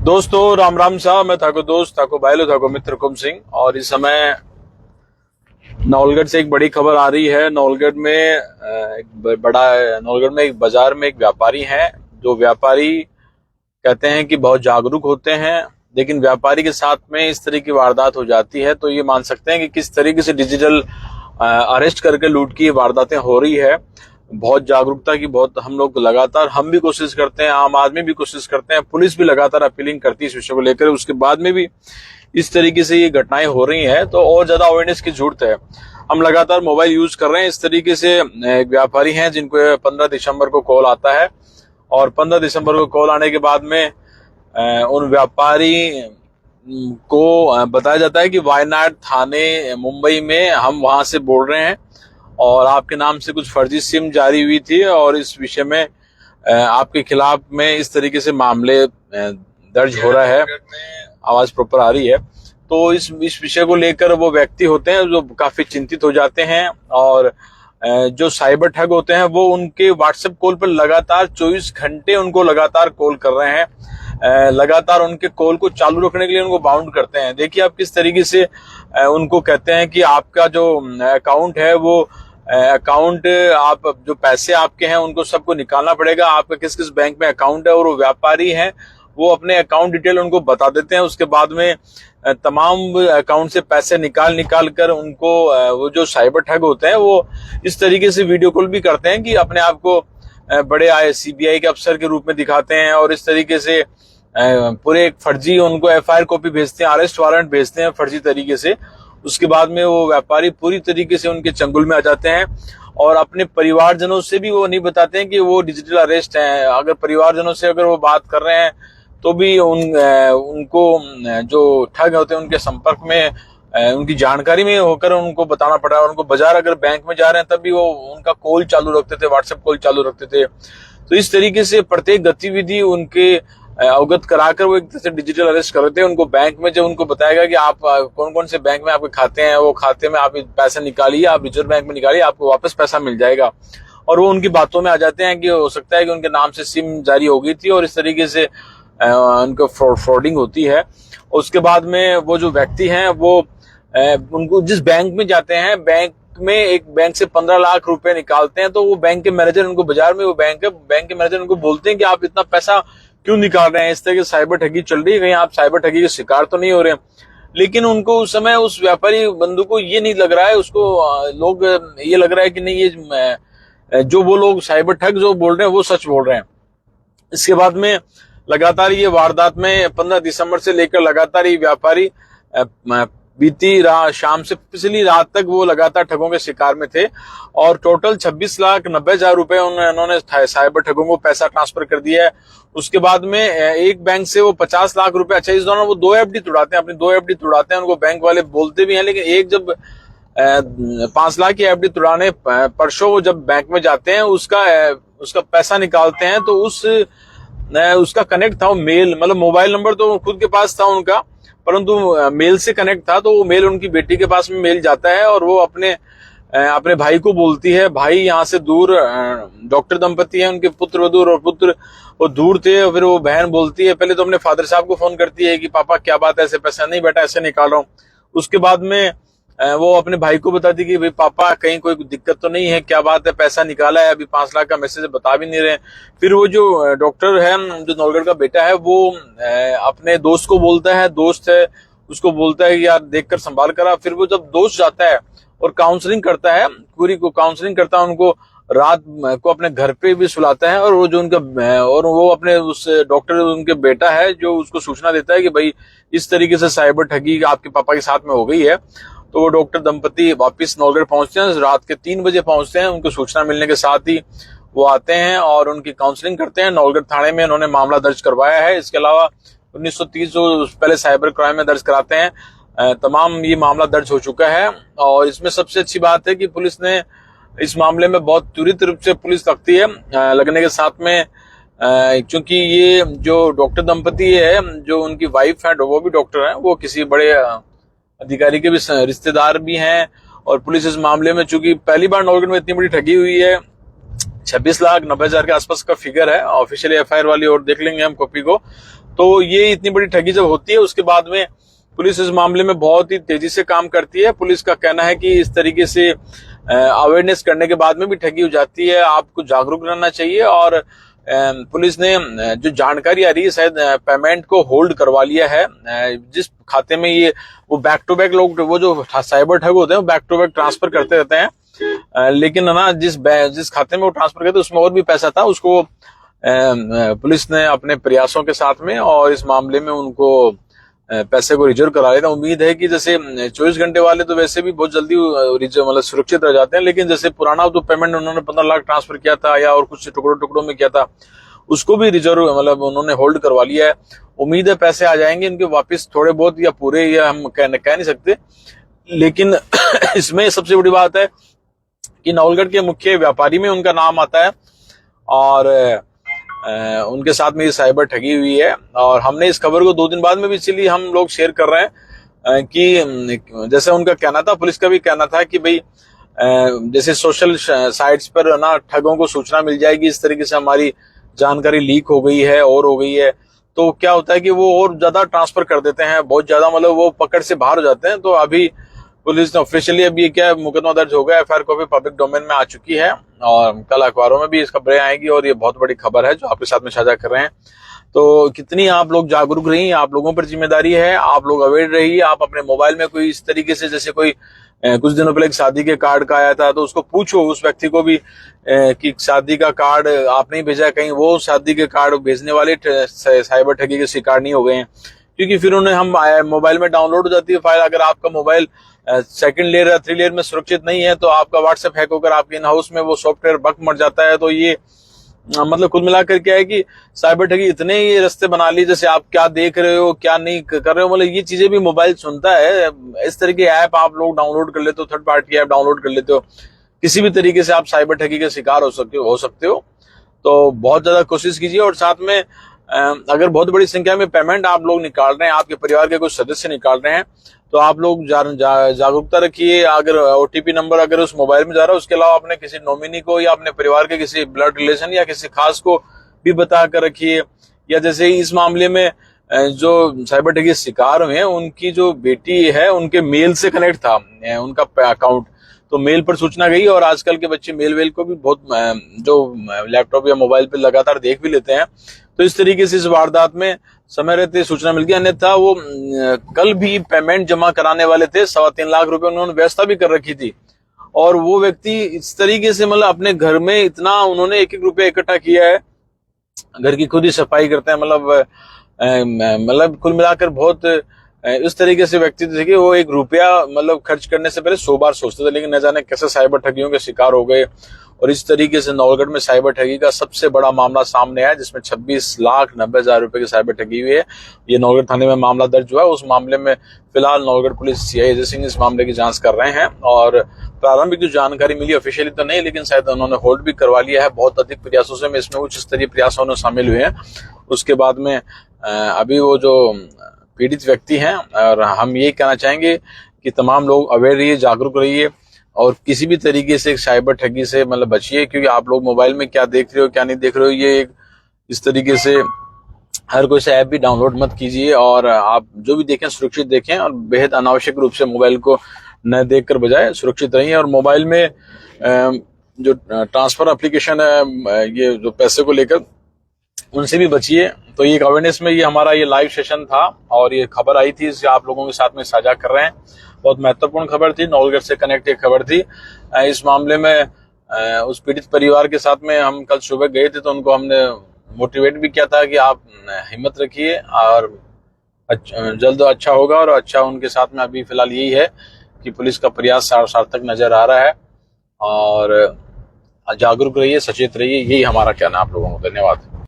दोस्तों राम राम साहब, मैं थाको दोस्त थाको भाईलो थाको मित्र हुकुम सिंह। और इस समय नौलगढ़ से एक बड़ी खबर आ रही है। नौलगढ़ में एक बाजार में एक व्यापारी हैं, जो व्यापारी कहते हैं कि बहुत जागरूक होते हैं, लेकिन व्यापारी के साथ में इस तरह की वारदात हो जाती है तो ये मान सकते हैं कि किस तरीके से डिजिटल अरेस्ट करके लूट की वारदातें हो रही है। बहुत जागरूकता की बहुत हम लोग लगातार हम भी कोशिश करते हैं, आम आदमी भी कोशिश करते हैं, पुलिस भी लगातार अपीलिंग करती है इस विषय को लेकर। उसके बाद में भी इस तरीके से ये घटनाएं हो रही हैं तो और ज्यादा अवेयरनेस की जरूरत है। हम लगातार मोबाइल यूज कर रहे हैं। इस तरीके से एक व्यापारी हैं जिनको 15 दिसंबर को कॉल आता है और 15 दिसंबर को कॉल आने के बाद में उन व्यापारी को बताया जाता है कि वायनाड थाने मुंबई में हम वहां से बोल रहे हैं और आपके नाम से कुछ फर्जी सिम जारी हुई थी और इस विषय में आपके खिलाफ में इस तरीके से मामले दर्ज हो रहा है। आवाज प्रॉपर आ रही है। तो इस विषय को लेकर वो व्यक्ति होते हैं जो काफी चिंतित हो जाते हैं और जो साइबर ठग होते हैं वो उनके व्हाट्सएप कॉल पर लगातार 24 घंटे उनको लगातार कॉल कर रहे हैं, लगातार उनके कॉल को चालू रखने के लिए उनको बाउंड करते हैं। देखिए आप किस तरीके से उनको कहते हैं कि आपका जो अकाउंट है वो अकाउंट आप जो पैसे आपके हैं उनको सबको निकालना पड़ेगा, आपका किस किस बैंक में अकाउंट है। और वो व्यापारी हैं, वो अपने अकाउंट डिटेल उनको बता देते हैं। उसके बाद में तमाम अकाउंट से पैसे निकाल कर उनको वो जो साइबर ठग होते हैं वो इस तरीके से वीडियो कॉल भी करते हैं कि अपने आप को बड़े सीबीआई के अफसर के रूप में दिखाते हैं और इस तरीके से पूरे एक फर्जी उनको एफआईआर कॉपी भेजते हैं, अरेस्ट वारंट भेजते हैं फर्जी तरीके से। उसके बाद में वो व्यापारी पूरी तरीके से उनके चंगुल में आ जाते हैं और अपने परिवारजनों से भी वो नहीं बताते हैं कि वो डिजिटल अरेस्ट हैं। अगर परिवारजनों से अगर वो बात कर रहे हैं तो भी उनको जो ठग होते हैं उनके संपर्क में उनकी जानकारी में होकर उनको बताना पड़ा। और उनको बाजार अगर बैंक में जा रहे हैं तब भी वो उनका कॉल चालू रखते थे, व्हाट्सएप कॉल चालू रखते थे। तो इस तरीके से प्रत्येक गतिविधि उनके अवगत कराकर वो एक तरह से डिजिटल अरेस्ट कर रहे थे। उनको बैंक में जब उनको बताएगा कि आप कौन कौन से बैंक में आपके खाते हैं, वो खाते में आप पैसे निकालिए, आप रिजर्व बैंक में निकालिए, आपको वापस पैसा मिल जाएगा। और वो उनकी बातों में आ जाते हैं कि हो सकता है कि उनके नाम से सिम जारी हो गई थी और इस तरीके से उनको फ्रॉडिंग होती है। उसके बाद में वो जो व्यक्ति हैं वो उनको जिस बैंक में जाते हैं, बैंक में एक बैंक से 15 लाख रुपए निकालते हैं तो वो बैंक के मैनेजर उनको बाजार में वो बैंक के मैनेजर उनको बोलते हैं कि आप इतना पैसा क्यों निकाल रहे हैं, इस तरह की साइबर ठगी चल रही है, कहीं आप साइबर ठगी के शिकार तो नहीं हो रहे हैं। लेकिन उनको उस समय उस व्यापारी बंधु को ये नहीं लग रहा है, उसको लोग ये लग रहा है कि नहीं ये जो वो लोग साइबर ठग जो बोल रहे हैं वो सच बोल रहे हैं। इसके बाद में लगातार ये वारदात में 15 दिसंबर से लेकर लगातार ये व्यापारी बीती शाम से पिछली रात तक वो लगातार ठगों के शिकार में थे और टोटल 26,90,000 रुपए उन्होंने साइबर ठगों को पैसा ट्रांसफर कर दिया है। उसके बाद में एक बैंक से वो 50 लाख रुपए, अच्छा इस दौरान वो 2 एफडी तुड़ाते हैं, अपनी 2 एफडी तुड़ाते हैं, उनको बैंक वाले बोलते भी हैं। लेकिन एक जब 5 लाख की एफडी तुड़ाने परसों वो जब बैंक में जाते हैं उसका पैसा निकालते हैं तो उसका कनेक्ट था वो मेल, मतलब मोबाइल नंबर तो खुद के पास था उनका, परंतु मेल से कनेक्ट था। तो वो मेल उनकी बेटी के पास में मेल जाता है और वो अपने भाई को बोलती है, भाई यहाँ से दूर डॉक्टर दंपति है, उनके पुत्र पुत्र वो दूर थे। और फिर वो बहन बोलती है, पहले तो अपने फादर साहब को फोन करती है कि पापा क्या बात है, ऐसे पैसा नहीं बेटा ऐसे निकाल रहा हूँ। उसके बाद में वो अपने भाई को बताती कि भाई पापा कहीं कोई दिक्कत तो नहीं है, क्या बात है, पैसा निकाला है, अभी 5 लाख का मैसेज बता भी नहीं रहे। फिर वो जो डॉक्टर है जो नौलगढ़ का बेटा है वो अपने दोस्त को बोलता है, दोस्त है उसको बोलता है कि यार देखकर संभाल करा। फिर वो जब दोस्त जाता है और काउंसलिंग करता है, पूरी को काउंसलिंग करता है, उनको रात को अपने घर पे भी सुलाता है और वो जो उनका और वो अपने उस डॉक्टर उनके बेटा है जो उसको सूचना देता है कि भाई इस तरीके से साइबर ठगी आपके पापा के साथ में हो गई है। तो वो डॉक्टर दंपति वापिस नौलगढ़ पहुंचते हैं, रात के 3 बजे पहुंचते हैं। उनको सूचना मिलने के साथ ही वो आते हैं और उनकी काउंसलिंग करते हैं। नौलगढ़ थाने में उन्होंने मामला दर्ज करवाया है। इसके अलावा 1930 जो पहले साइबर क्राइम में दर्ज कराते हैं, तमाम ये मामला दर्ज हो चुका है। और इसमें सबसे अच्छी बात है कि पुलिस ने इस मामले में बहुत त्वरित रूप से पुलिस लगती है, लगने के साथ में क्योंकि ये जो डॉक्टर दंपति है जो उनकी वाइफ है वो भी डॉक्टर है, वो किसी बड़े अधिकारी के भी रिश्तेदार भी हैं। और पुलिस इस मामले में चूंकि पहली बार नौलगढ़ में इतनी बड़ी ठगी हुई है, 26,90,000 के आसपास का फिगर है, ऑफिशियली एफआईआर वाली और देख लेंगे हम कॉपी को, तो ये इतनी बड़ी ठगी जब होती है, उसके बाद में पुलिस इस मामले में बहुत ही तेजी से काम करती है। पुलिस का कहना है कि इस तरीके से अवेयरनेस करने के बाद में भी ठगी हो जाती है। आपको जागरूक रहना चाहिए। और पुलिस ने जो जानकारी आ रही है, शायद पेमेंट को होल्ड करवा लिया है। जिस खाते में ये वो बैक टू बैक लोग, वो जो साइबर ठग होते हैं, वो बैक टू बैक ट्रांसफर करते रहते हैं। लेकिन ना जिस खाते में वो ट्रांसफर करते उसमें और भी पैसा था, उसको पुलिस ने अपने प्रयासों के साथ में और इस मामले में उनको पैसे को रिजर्व करा लेना। उम्मीद है कि जैसे 24 घंटे वाले तो वैसे भी बहुत जल्दी मतलब सुरक्षित रह जाते हैं, लेकिन जैसे पुराना जो पेमेंट उन्होंने 15 लाख ट्रांसफर किया था या और कुछ टुकड़ों में किया था, उसको भी रिजर्व मतलब उन्होंने होल्ड करवा लिया है। उम्मीद है पैसे आ जाएंगे इनके वापस, थोड़े बहुत या पूरे, या हम कह नहीं सकते। लेकिन इसमें सबसे बड़ी बात है कि नवलगढ़ के मुख्य व्यापारी में उनका नाम आता है और उनके साथ में ये साइबर ठगी हुई है। और हमने इस खबर को 2 दिन बाद में भी इसीलिए हम लोग शेयर कर रहे हैं कि जैसे उनका कहना था, पुलिस का भी कहना था कि भाई जैसे सोशल साइट्स पर ना ठगों को सूचना मिल जाएगी, इस तरीके से हमारी जानकारी लीक हो गई है और हो गई है, तो क्या होता है कि वो और ज्यादा ट्रांसफर कर देते हैं, बहुत ज्यादा, मतलब वो पकड़ से बाहर हो जाते हैं। तो अभी पुलिस ने ऑफिशियली अभी ये क्या मुकदमा दर्ज हो गया, एफआईआर कॉपी पब्लिक डोमेन में आ चुकी है और कल अखबारों में भी इस खबरें आएगी और ये बहुत बड़ी खबर है जो आपके साथ में साझा कर रहे हैं। तो कितनी आप लोग जागरूक रहिए, आप लोगों पर जिम्मेदारी है, आप लोग अवेयर रहिए। आप अपने मोबाइल में कोई इस तरीके से, जैसे कोई कुछ दिनों पहले एक शादी के कार्ड का आया था, तो उसको पूछो उस व्यक्ति को भी कि शादी का कार्ड आपने भेजा, कहीं वो शादी के कार्ड भेजने वाले साइबर ठगी के शिकार नहीं हो गए हैं। क्योंकि फिर उन्हें हम मोबाइल में डाउनलोड हो जाती है फाइल। अगर आपका मोबाइल 2nd लेयर या 3 लेयर में सुरक्षित नहीं है, तो आपका व्हाट्सएप हैक होकर आपके इन हाउस में वो सॉफ्टवेयर बग मर जाता है। तो ये मतलब कुल मिलाकर क्या है कि साइबर ठगी इतने ये रास्ते बना ली, जैसे आप क्या देख रहे हो क्या नहीं कर रहे हो, मतलब ये चीजें भी मोबाइल सुनता है। इस तरह के ऐप आप लोग डाउनलोड कर लेते हो, थर्ड पार्टी ऐप डाउनलोड कर लेते हो, किसी भी तरीके से आप साइबर ठगी के शिकार हो सकते हो। तो बहुत ज्यादा कोशिश कीजिए। और साथ में अगर बहुत बड़ी संख्या में पेमेंट आप लोग निकाल रहे हैं, आपके परिवार के कुछ सदस्य निकाल रहे हैं, तो आप लोग जागरूकता रखिए। अगर ओटीपी नंबर अगर उस मोबाइल में जा रहा है, उसके अलावा अपने किसी नॉमिनी को या अपने परिवार के किसी ब्लड रिलेशन या किसी खास को भी बता कर रखिए। या जैसे इस मामले में जो साइबर ठगी शिकार हुए हैं, उनकी जो बेटी है, उनके मेल से कनेक्ट था उनका अकाउंट, तो मेल पर सूचना गई। और आजकल के बच्चे मेल वेल को भी बहुत जो लैपटॉप या मोबाइल पे लगातार देख भी लेते हैं। तो इस तरीके से इस वारदात में समय रहते सूचना मिल गई। अन्यथा वो कल भी पेमेंट जमा कराने वाले थे, 3.25 लाख रुपए उन्होंने व्यवस्था भी कर रखी थी। और वो व्यक्ति इस तरीके से मतलब अपने घर में इतना उन्होंने 1-1 रुपया इकट्ठा किया है, घर की खुद ही सफाई करते हैं, मतलब कुल मिलाकर बहुत इस तरीके से व्यक्ति थे कि वो 1 रुपया मतलब खर्च करने से पहले 100 बार सोचते थे। लेकिन न जाने कैसे साइबर ठगियों के शिकार हो गए। और इस तरीके से नवलगढ़ में साइबर ठगी का सबसे बड़ा मामला सामने आया, जिसमें 26,90,000 रुपए की साइबर ठगी हुई है। ये नवलगढ़ थाने में मामला दर्ज हुआ है। उस मामले में फिलहाल नवलगढ़ पुलिस सीआई अजय सिंह इस मामले की जांच कर रहे हैं। और प्रारंभिक जो जानकारी मिली, ऑफिशियली तो नहीं, लेकिन शायद उन्होंने होल्ड भी करवा लिया है। बहुत अधिक प्रयासों से इसमें उच्च स्तरीय प्रयासों में शामिल हुए हैं। उसके बाद में अभी वो जो पीड़ित व्यक्ति हैं, और हम ये कहना चाहेंगे कि तमाम लोग अवेयर रहिए, जागरूक रहिए और किसी भी तरीके से साइबर ठगी से मतलब बचिए। क्योंकि आप लोग मोबाइल में क्या देख रहे हो क्या नहीं देख रहे हो, ये इस तरीके से हर कोई से ऐप भी डाउनलोड मत कीजिए। और आप जो भी देखें सुरक्षित देखें और बेहद अनावश्यक रूप से मोबाइल को न देखकर बजाय सुरक्षित रहिए। और मोबाइल में जो ट्रांसफर एप्लीकेशन है, ये जो पैसे को लेकर, उनसे भी बचिए। तो ये अवेयरनेस में ये हमारा ये लाइव सेशन था और ये खबर आई थी, इससे आप लोगों के साथ में साझा कर रहे हैं। बहुत महत्वपूर्ण खबर थी, नवलगढ़ से कनेक्ट एक खबर थी। इस मामले में उस पीड़ित परिवार के साथ में हम कल सुबह गए थे, तो उनको हमने मोटिवेट भी किया था कि आप हिम्मत रखिए और जल्द अच्छा होगा। और अच्छा उनके साथ में अभी फिलहाल यही है कि पुलिस का प्रयास सार्थक नजर आ रहा है। और जागरूक रहिए, सचेत रहिए, यही हमारा कहना है आप लोगों को। धन्यवाद।